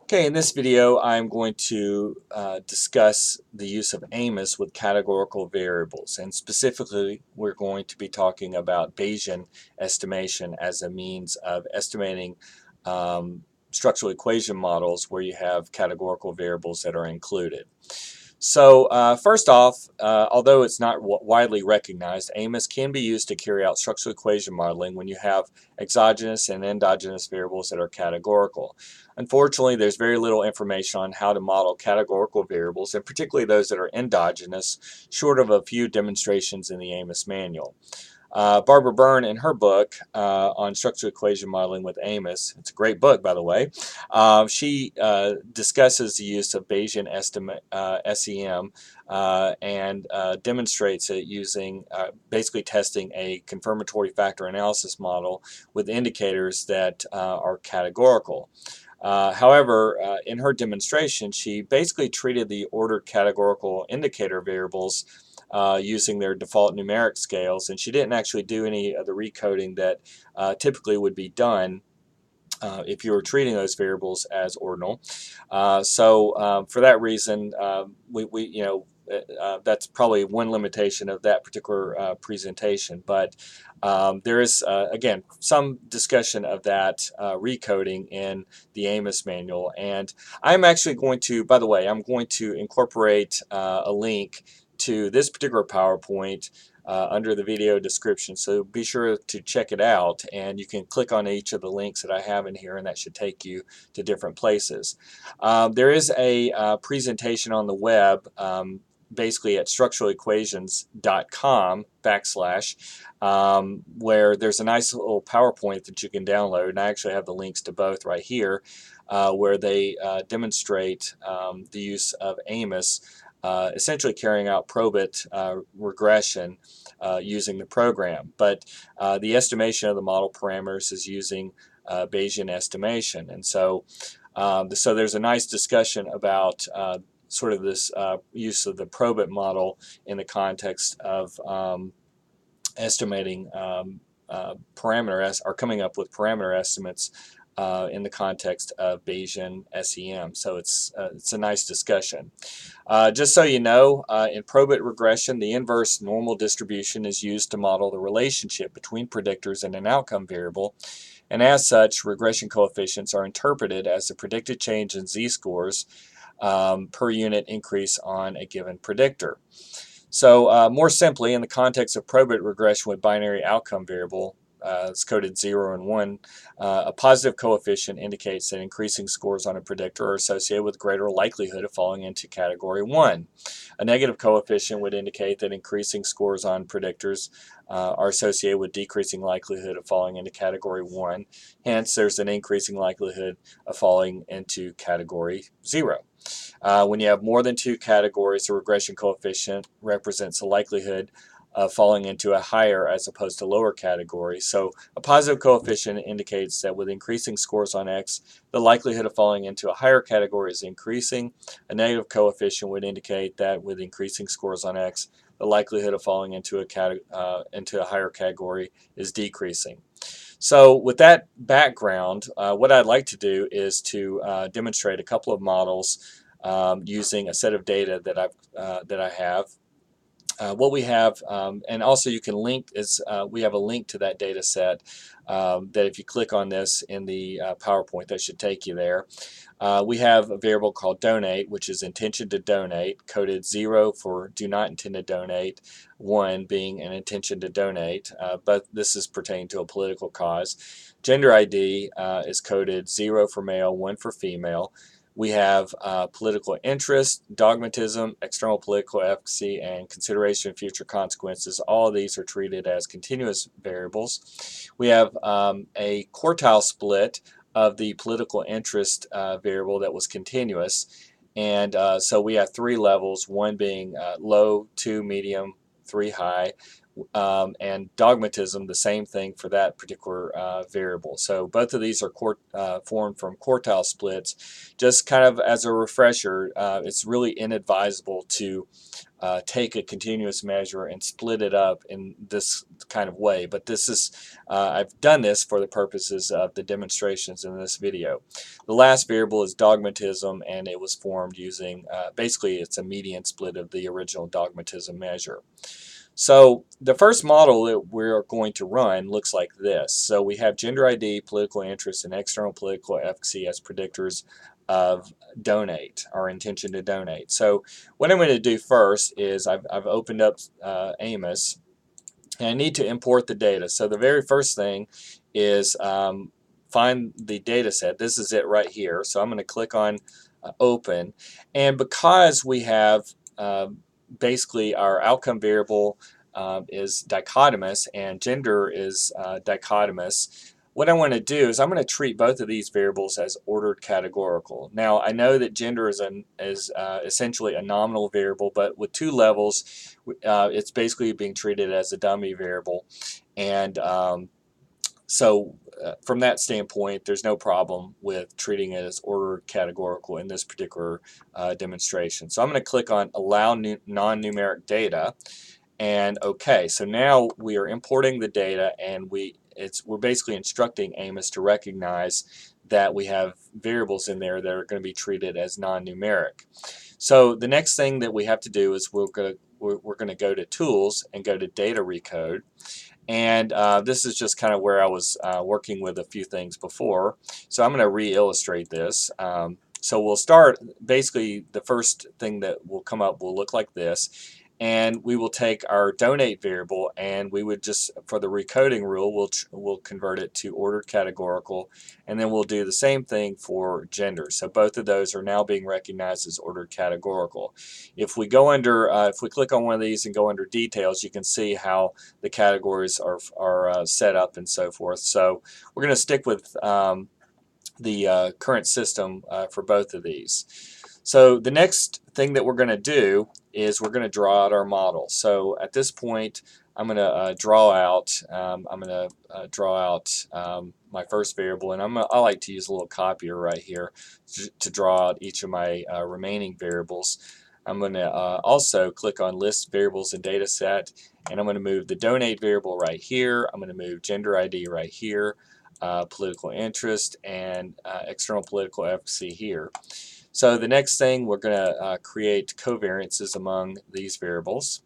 Okay, in this video I'm going to discuss the use of AMOS with categorical variables, and specifically we're going to be talking about Bayesian estimation as a means of estimating structural equation models where you have categorical variables that are included. So first off, although it's not widely recognized, AMOS can be used to carry out structural equation modeling when you have exogenous and endogenous variables that are categorical. Unfortunately, there's very little information on how to model categorical variables, and particularly those that are endogenous, short of a few demonstrations in the AMOS manual. Barbara Byrne, in her book on structural equation modeling with AMOS, it's a great book, by the way, she discusses the use of Bayesian SEM and demonstrates it using basically testing a confirmatory factor analysis model with indicators that are categorical. However, in her demonstration, she basically treated the ordered categorical indicator variables using their default numeric scales, and she didn't actually do any of the recoding that typically would be done if you were treating those variables as ordinal. For that reason, that's probably one limitation of that particular presentation. But there is, again, some discussion of that recoding in the AMOS manual. And I'm actually going to, by the way, I'm going to incorporate a link to this particular PowerPoint under the video description, so be sure to check it out, and you can click on each of the links that I have in here, and that should take you to different places. There is a presentation on the web, basically at structuralequations.com / where there's a nice little PowerPoint that you can download, and I actually have the links to both right here, where they demonstrate the use of AMOS, essentially carrying out probit regression using the program. But the estimation of the model parameters is using Bayesian estimation. And so there's a nice discussion about sort of this use of the probit model in the context of estimating or coming up with parameter estimates in the context of Bayesian SEM. So it's a nice discussion. Just so you know, in probit regression, the inverse normal distribution is used to model the relationship between predictors and an outcome variable. And as such, regression coefficients are interpreted as the predicted change in z-scores per unit increase on a given predictor. So more simply, in the context of probit regression with binary outcome variable, it's coded 0 and 1. A positive coefficient indicates that increasing scores on a predictor are associated with greater likelihood of falling into category 1. A negative coefficient would indicate that increasing scores on predictors are associated with decreasing likelihood of falling into category 1. Hence, there's an increasing likelihood of falling into category 0. When you have more than two categories, the regression coefficient represents the likelihood of falling into a higher as opposed to lower category. So a positive coefficient indicates that with increasing scores on X, the likelihood of falling into a higher category is increasing. A negative coefficient would indicate that with increasing scores on X, the likelihood of falling into a higher category is decreasing. So with that background, what I'd like to do is to demonstrate a couple of models using a set of data that I have. What we have, and also you can link, is we have a link to that data set that if you click on this in the PowerPoint, that should take you there. We have a variable called donate, which is intention to donate, coded 0 for do not intend to donate, 1 being an intention to donate, but this is pertaining to a political cause. Gender ID is coded 0 for male, 1 for female. We have political interest, dogmatism, external political efficacy, and consideration of future consequences. All of these are treated as continuous variables. We have a quartile split of the political interest variable that was continuous. And so we have 3 levels, 1 being low, 2 medium, 3 high, and dogmatism, the same thing for that particular variable. So both of these are formed from quartile splits. Just kind of as a refresher, it's really inadvisable to take a continuous measure and split it up in this kind of way. But this is, I've done this for the purposes of the demonstrations in this video. The last variable is dogmatism, and it was formed using, basically it's a median split of the original dogmatism measure. So the first model that we're going to run looks like this. So we have gender ID, political interest, and external political efficacy as predictors of donate, our intention to donate. So what I'm going to do first is I've opened up AMOS, and I need to import the data. So the very first thing is find the data set. This is it right here. So I'm going to click on open, and because we have basically our outcome variable is dichotomous and gender is dichotomous, what I want to do is I'm going to treat both of these variables as ordered categorical. Now I know that gender is essentially a nominal variable, but with two levels, it's basically being treated as a dummy variable, and so from that standpoint, there's no problem with treating it as ordered categorical in this particular demonstration. So I'm going to click on Allow Non-Numeric Data, and OK. So now we are importing the data, and we're basically instructing AMOS to recognize that we have variables in there that are going to be treated as non-numeric. So the next thing that we have to do is we're going to go to Tools and go to Data Recode. And this is just kind of where I was working with a few things before. So I'm going to re-illustrate this. So we'll start, basically the first thing that will come up will look like this. And we will take our donate variable, and we would just, for the recoding rule, we'll convert it to ordered categorical, and then we'll do the same thing for gender. So both of those are now being recognized as ordered categorical. If we go under, if we click on one of these and go under details, you can see how the categories are set up and so forth. So we're going to stick with the current system for both of these. So the next thing that we're going to do is we're going to draw out our model. So at this point, I'm going to draw out. My first variable, and I like to use a little copier right here to draw out each of my remaining variables. I'm going to also click on List Variables and Data Set, and I'm going to move the donate variable right here. I'm going to move gender ID right here, political interest, and external political efficacy here. So the next thing, we're going to create covariances among these variables,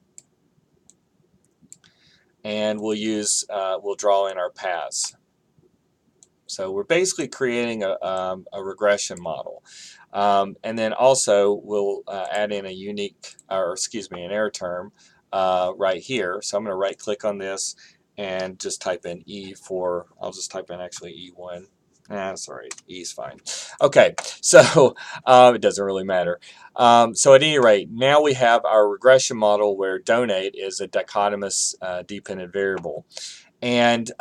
and we'll draw in our paths. So we're basically creating a regression model, and then also we'll add in an error term right here. So I'm going to right-click on this and just type in E for. I'll just type in actually E1. Sorry, E is fine. Okay, so it doesn't really matter. So at any rate, now we have our regression model where donate is a dichotomous dependent variable. And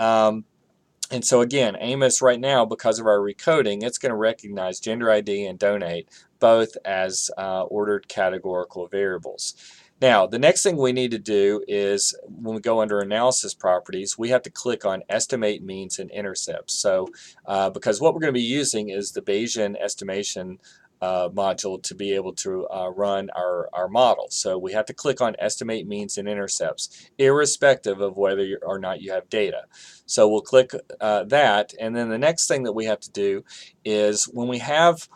so again, AMOS right now, because of our recoding, it's going to recognize gender ID and donate both as ordered categorical variables. Now, the next thing we need to do is, when we go under Analysis Properties, we have to click on Estimate Means and Intercepts. So, because what we're going to be using is the Bayesian estimation module to be able to run our model. So we have to click on Estimate Means and Intercepts, irrespective of whether or not you have data. So we'll click that, and then the next thing that we have to do is, when we have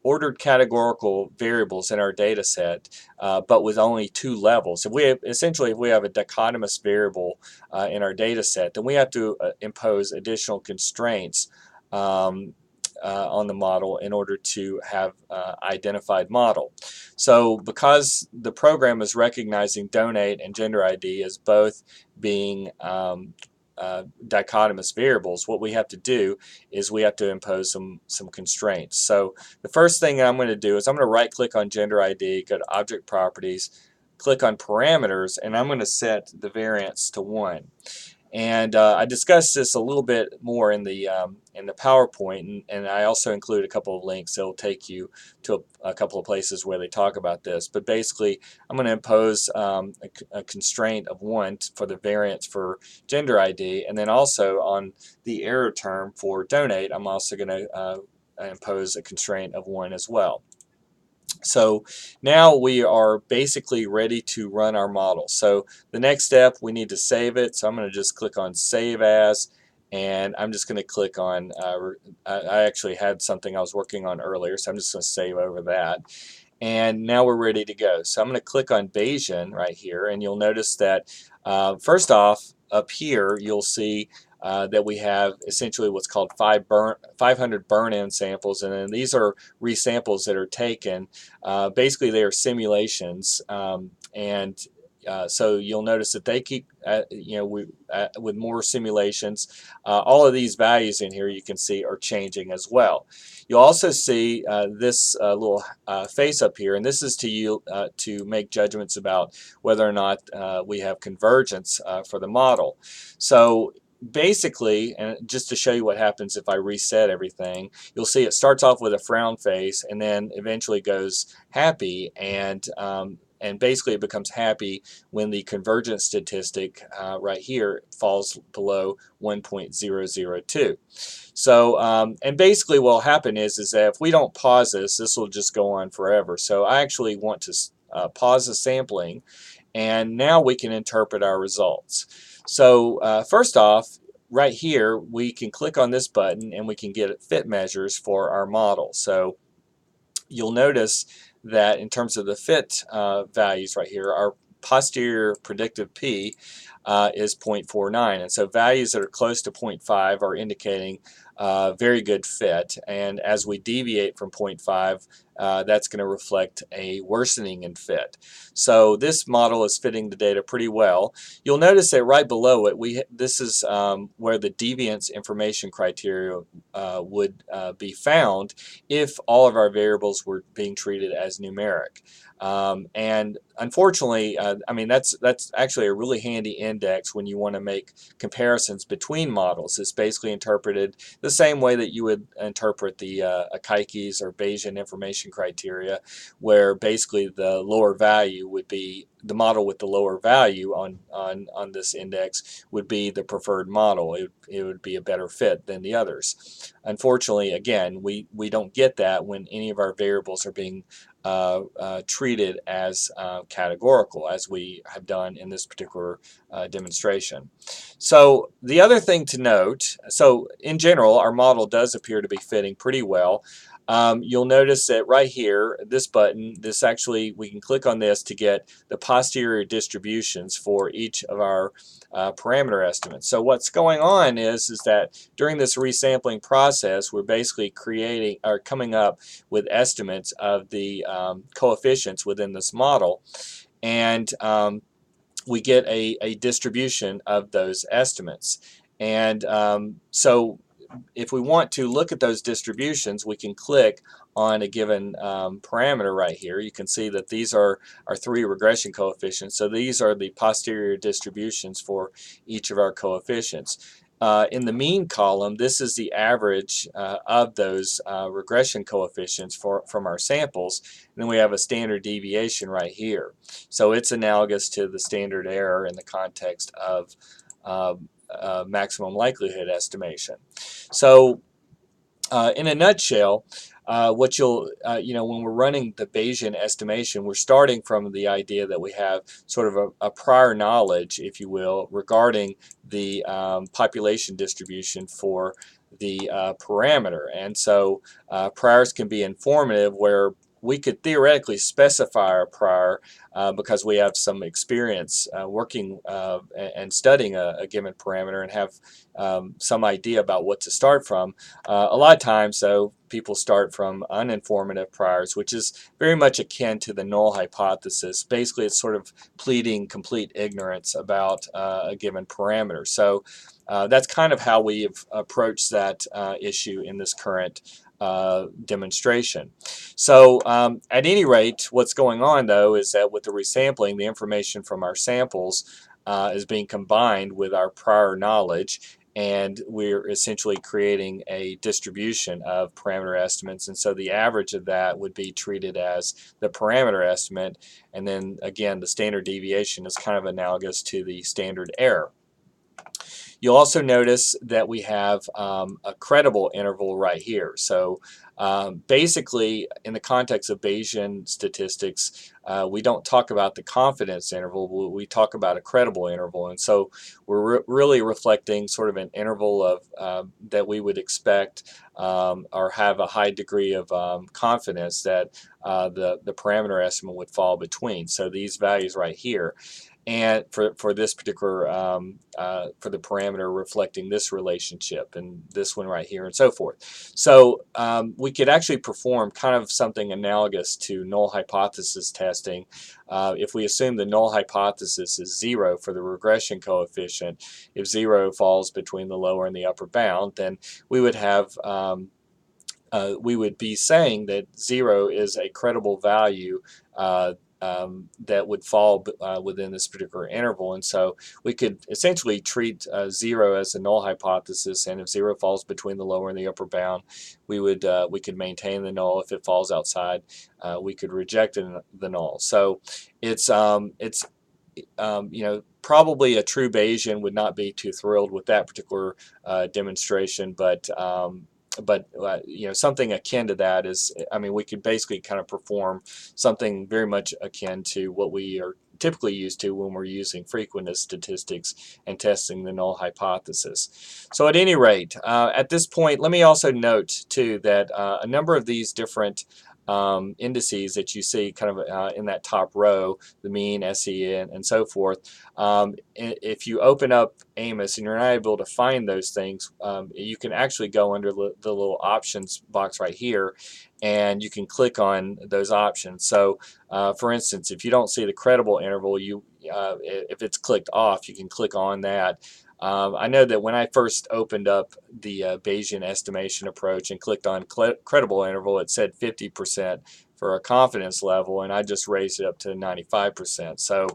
ordered categorical variables in our data set, but with only two levels. If we have a dichotomous variable in our data set, then we have to impose additional constraints on the model in order to have identified model. So because the program is recognizing donate and gender ID as both being dichotomous variables, what we have to do is we have to impose some constraints. So the first thing I'm going to do is I'm going to right click on gender ID, go to Object Properties, click on Parameters, and I'm going to set the variance to 1. And I discussed this a little bit more in the PowerPoint, and I also include a couple of links that will take you to a couple of places where they talk about this. But basically, I'm going to impose a constraint of 1 for the variance for gender ID, and then also on the error term for donate, I'm also going to impose a constraint of 1 as well. So now we are basically ready to run our model. So the next step, we need to save it. So I'm going to just click on Save As, and I'm just going to click on, I actually had something I was working on earlier, so I'm just going to save over that. And now we're ready to go. So I'm going to click on Bayesian right here, and you'll notice that first off, up here, you'll see that we have essentially what's called 500 burn-in samples, and then these are resamples that are taken. Basically, they are simulations, and so you'll notice that they keep, with more simulations, all of these values in here you can see are changing as well. You'll also see this little face up here, and this is to make judgments about whether or not we have convergence for the model. So basically, and just to show you what happens if I reset everything, you'll see it starts off with a frown face and then eventually goes happy, and basically it becomes happy when the convergence statistic right here falls below 1.002. So, and basically what will happen is that if we don't pause this will just go on forever. So I actually want to pause the sampling, and now we can interpret our results. So first off, right here, we can click on this button and we can get fit measures for our model. So you'll notice that in terms of the fit values right here, our posterior predictive P is 0.49, and so values that are close to 0.5 are indicating very good fit, and as we deviate from 0.5, that's going to reflect a worsening in fit. So this model is fitting the data pretty well. You'll notice that right below it, this is where the deviance information criteria would be found if all of our variables were being treated as numeric. And unfortunately, I mean, that's actually a really handy index when you want to make comparisons between models. It's basically interpreted the same way that you would interpret the Akaike's or Bayesian information criteria, where basically the lower value would be the model with the lower value on this index would be the preferred model. It would be a better fit than the others. Unfortunately, again, we don't get that when any of our variables are being treated as categorical, as we have done in this particular demonstration. So the other thing to note, so in general, our model does appear to be fitting pretty well. You'll notice that right here, this button, we can click on this to get the posterior distributions for each of our parameter estimates. So what's going on is that during this resampling process, we're basically coming up with estimates of the coefficients within this model, and we get a distribution of those estimates. And so if we want to look at those distributions, we can click on a given parameter right here. You can see that these are our 3 regression coefficients. So these are the posterior distributions for each of our coefficients. In the mean column, this is the average of those regression coefficients from our samples. And then we have a standard deviation right here. So it's analogous to the standard error in the context of maximum likelihood estimation. So in a nutshell, what you'll, when we're running the Bayesian estimation, we're starting from the idea that we have sort of a prior knowledge, if you will, regarding the population distribution for the parameter. And so priors can be informative, where we could theoretically specify our prior because we have some experience working and studying a given parameter and have some idea about what to start from. A lot of times, though, people start from uninformative priors, which is very much akin to the null hypothesis. Basically, it's sort of pleading complete ignorance about a given parameter. So that's kind of how we've approached that issue in this current demonstration. So at any rate, what's going on though is that with the resampling, the information from our samples is being combined with our prior knowledge, and we're essentially creating a distribution of parameter estimates, and so the average of that would be treated as the parameter estimate, and then again the standard deviation is kind of analogous to the standard error. You'll also notice that we have a credible interval right here. So basically, in the context of Bayesian statistics, we don't talk about the confidence interval, we talk about a credible interval. And so we're really reflecting sort of an interval of that we would expect or have a high degree of confidence that the parameter estimate would fall between. So these values right here. And for this particular, for the parameter reflecting this relationship and this one right here and so forth. So we could actually perform kind of something analogous to null hypothesis testing. If we assume the null hypothesis is 0 for the regression coefficient, if 0 falls between the lower and the upper bound, then we would have we would be saying that 0 is a credible value that would fall within this particular interval, and so we could essentially treat 0 as a null hypothesis, and if 0 falls between the lower and the upper bound, we could maintain the null. If it falls outside, we could reject the null. So it's probably a true Bayesian would not be too thrilled with that particular demonstration, but something akin to that is, we could basically kind of perform something very much akin to what we are typically used to when we're using frequentist statistics and testing the null hypothesis. So at any rate, at this point, let me also note too that a number of these different indices that you see kind of in that top row, the mean, SEM, and so forth, if you open up AMOS and you're not able to find those things, you can actually go under the little options box right here, and you can click on those options. So for instance, if you don't see the credible interval, if it's clicked off, you can click on that. I know that when I first opened up the Bayesian estimation approach and clicked on credible interval, it said 50% for a confidence level, and I just raised it up to 95%. So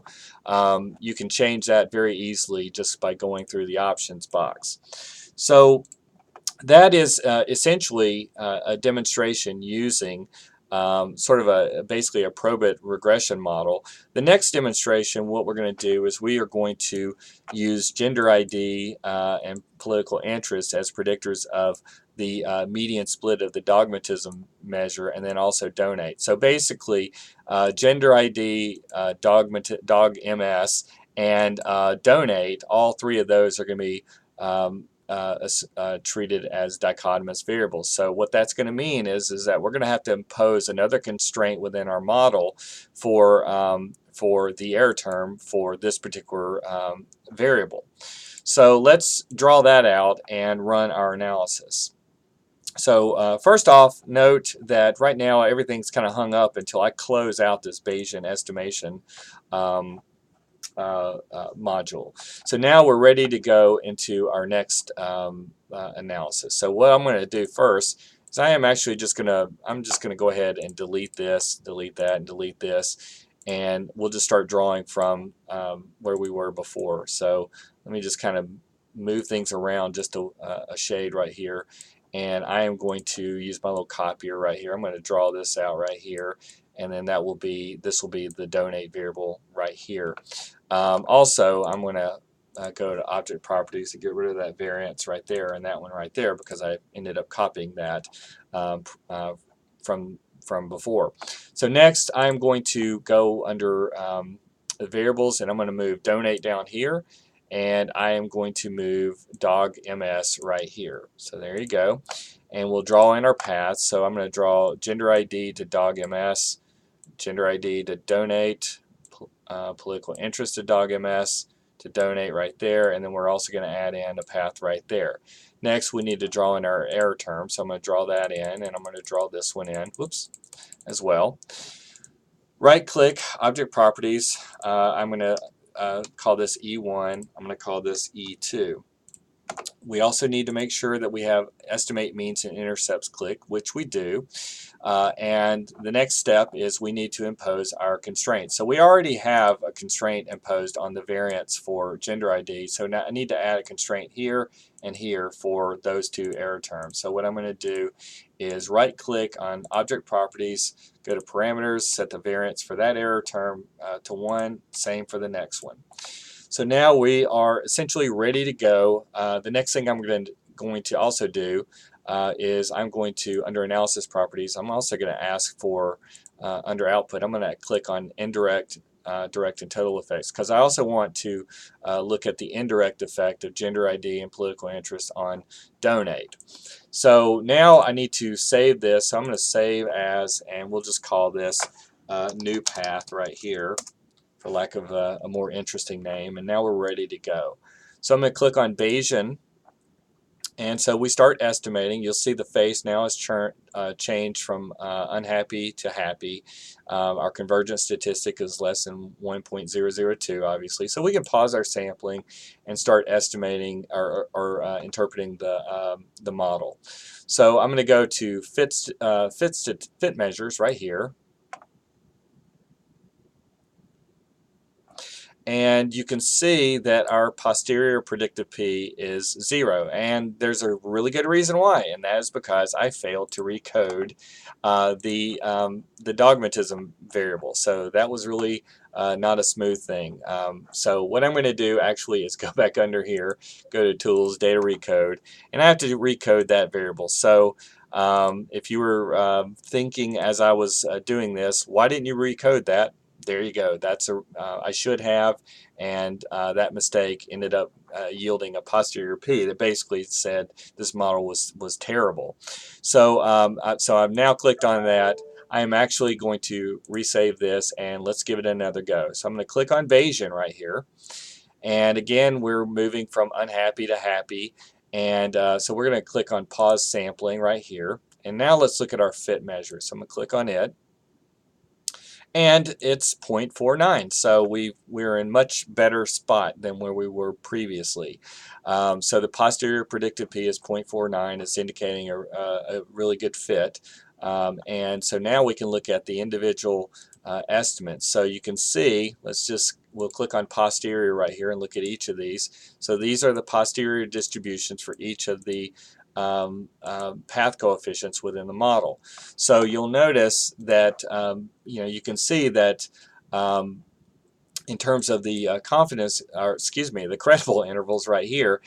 you can change that very easily just by going through the options box. So that is essentially a demonstration using sort of basically a probit regression model. The next demonstration, what we're going to do is we are going to use gender ID and political interest as predictors of the median split of the dogmatism measure, and then also donate. So basically, gender ID, dog MS, and donate, all three of those are going to be treated as dichotomous variables. So what that's going to mean is that we're going to have to impose another constraint within our model for the error term for this particular variable. So let's draw that out and run our analysis. So first off, note that right now everything's kind of hung up until I close out this Bayesian estimation module. So now we're ready to go into our next analysis. So what I'm going to do first is I'm just going to go ahead and delete this, delete that, and delete this, and we'll just start drawing from where we were before. So let me just kind of move things around just a shade right here, and I am going to use my little copier right here. I'm going to draw this out right here, and then this will be the donate variable right here. Also, I'm going to go to object properties to get rid of that variance right there and that one right there, because I ended up copying that from before. So next, I'm going to go under the variables, and I'm going to move donate down here, and I am going to move dog MS right here. So there you go, and we'll draw in our paths. So I'm going to draw gender ID to dog MS, gender ID to donate, political interest to dog MS, to donate right there, and then we're also going to add in a path right there. Next, we need to draw in our error term, so I'm going to draw that in, and I'm going to draw this one in, whoops, as well. Right click, object properties, I'm going to call this E1, I'm going to call this E2. We also need to make sure that we have estimate means and intercepts clicked, which we do. And the next step is we need to impose our constraint. So we already have a constraint imposed on the variance for gender ID. So now I need to add a constraint here and here for those two error terms. So what I'm going to do is right click on object properties, go to parameters, set the variance for that error term to 1, same for the next one. So now we are essentially ready to go. The next thing I'm going to also do is I'm going to, under analysis properties, I'm also going to ask for, under output, I'm going to click on indirect, direct, and total effects, because I also want to look at the indirect effect of gender ID and political interest on donate. So now I need to save this. So I'm going to save as, and we'll just call this new path right here, for lack of a more interesting name, and now we're ready to go. So I'm going to click on Bayesian, and so we start estimating. You'll see the face now has changed from unhappy to happy. Our convergence statistic is less than 1.002, obviously. So we can pause our sampling and start estimating or interpreting the model. So I'm going to go to fit measures right here. And you can see that our posterior predictive P is 0, and there's a really good reason why, and that is because I failed to recode the dogmatism variable. So that was really not a smooth thing. So what I'm going to do actually is go back under here, go to Tools, Data Recode, and I have to recode that variable. So if you were thinking as I was doing this, why didn't you recode that? There you go. That's I should have, and that mistake ended up yielding a posterior P that basically said this model was terrible. So so I've now clicked on that. I am actually going to resave this, and let's give it another go. So I'm going to click on Bayesian right here, and again we're moving from unhappy to happy, and so we're going to click on pause sampling right here, and now let's look at our fit measure. So I'm going to click on it. And it's 0.49, so we're in much better spot than where we were previously. So the posterior predictive P is 0.49. It's indicating a really good fit. And so now we can look at the individual estimates. So you can see, we'll click on posterior right here and look at each of these. So these are the posterior distributions for each of the path coefficients within the model. So you'll notice that you can see that in terms of the confidence, or excuse me, the credible intervals right here,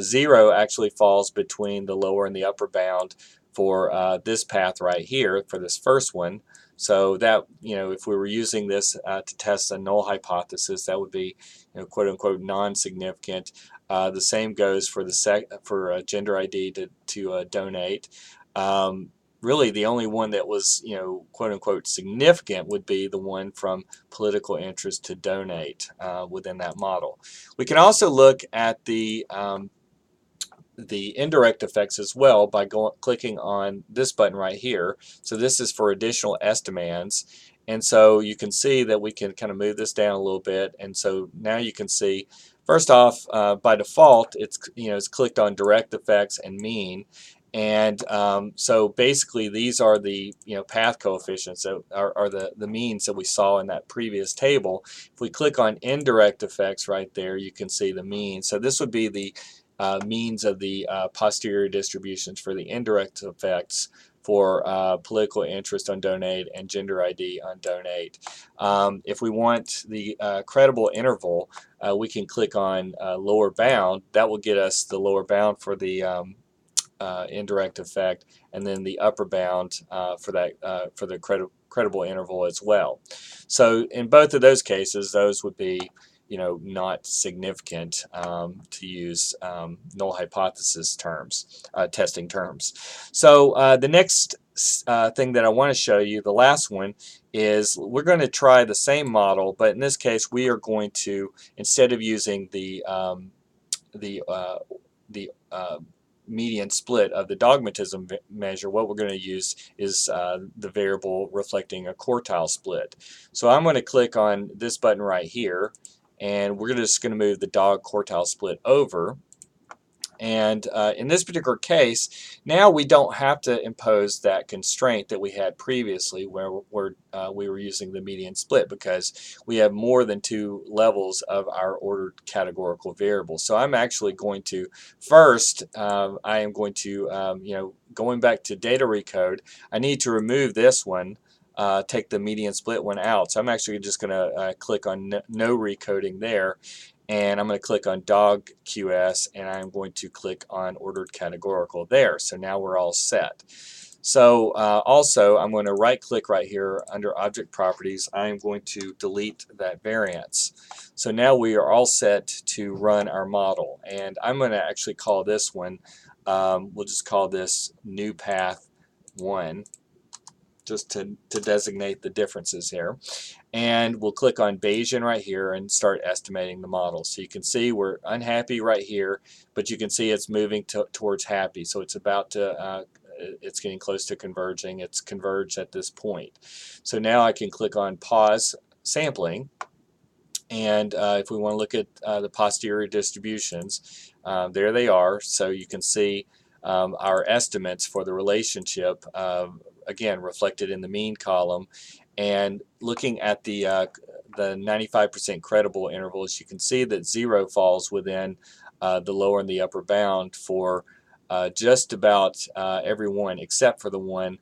0 actually falls between the lower and the upper bound for this path right here for this first one. So that, if we were using this to test a null hypothesis, that would be, quote unquote, non-significant. The same goes for the gender ID to donate. Really, the only one that was, quote unquote, significant would be the one from political interest to donate within that model. We can also look at the indirect effects as well by clicking on this button right here. So this is for additional estimands, and so you can see that we can kind of move this down a little bit, and so now you can see, first off, by default it's clicked on direct effects and mean, and so basically these are the path coefficients that are the means that we saw in that previous table. If we click on indirect effects right there, you can see the mean. So this would be the means of the posterior distributions for the indirect effects for political interest on donate and gender ID on donate. If we want the credible interval, we can click on lower bound. That will get us the lower bound for the indirect effect, and then the upper bound for the credible interval as well. So in both of those cases, those would be not significant to use null hypothesis terms, testing terms. So the next thing that I want to show you, the last one, is we're going to try the same model, but in this case we are going to, instead of using the median split of the dogmatism measure, what we're going to use is the variable reflecting a quartile split. So I'm going to click on this button right here, and we're just going to move the dog quartile split over, And in this particular case, now we don't have to impose that constraint that we had previously where we were using the median split, because we have more than two levels of our ordered categorical variables. So I'm actually going to first, I am going to, going back to data recode, I need to remove this one. Take the median split one out. So I'm actually just going to click on no recoding there, and I'm going to click on dog QS, and I'm going to click on ordered categorical there. So now we're all set. So also I'm going to right click right here under object properties. I'm going to delete that variance. So now we are all set to run our model, and I'm going to actually call this one, we'll just call this new path 1, just to designate the differences here. And we'll click on Bayesian right here and start estimating the model. So you can see we're unhappy right here, but you can see it's moving towards happy. So it's about to, it's getting close to converging. It's converged at this point. So now I can click on pause sampling. And if we want to look at the posterior distributions, there they are. So you can see our estimates for the relationship, again, reflected in the mean column. And looking at the 95% credible intervals, you can see that 0 falls within the lower and the upper bound for just about every one, except for the one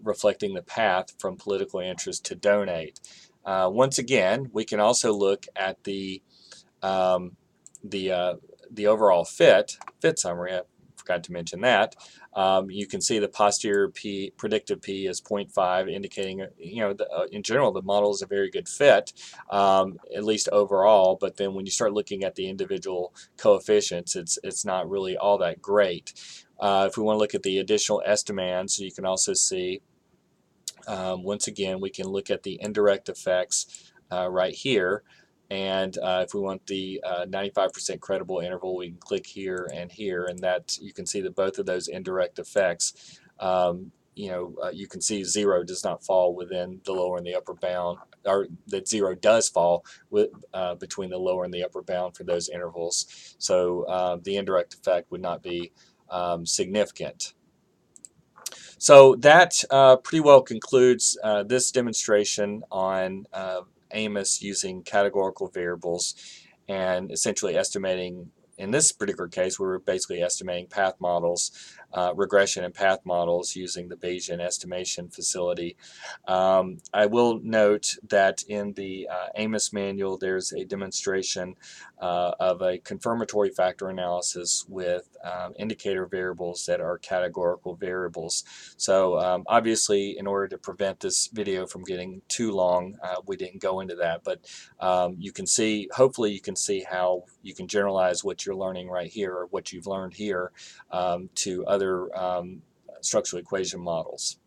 reflecting the path from political interest to donate. Once again, we can also look at the overall fit summary. I forgot to mention that. You can see the posterior p predictive p is 0.5, indicating in general the model is a very good fit, at least overall. But then when you start looking at the individual coefficients, it's not really all that great. If we want to look at the additional estimands, you can also see. Once again, we can look at the indirect effects right here, and if we want the 95% credible interval, we can click here, and that you can see that both of those indirect effects, you can see 0 does not fall within the lower and the upper bound, or that 0 does fall between the lower and the upper bound for those intervals. So the indirect effect would not be significant. So that pretty well concludes this demonstration on AMOS using categorical variables and essentially estimating. In this particular case, we were basically estimating path models, regression and path models using the Bayesian estimation facility. I will note that in the AMOS manual, there's a demonstration of a confirmatory factor analysis with indicator variables that are categorical variables. So obviously, in order to prevent this video from getting too long, we didn't go into that, but you can see, hopefully you can see how you can generalize what you're learning right here, or what you've learned here, to other structural equation models.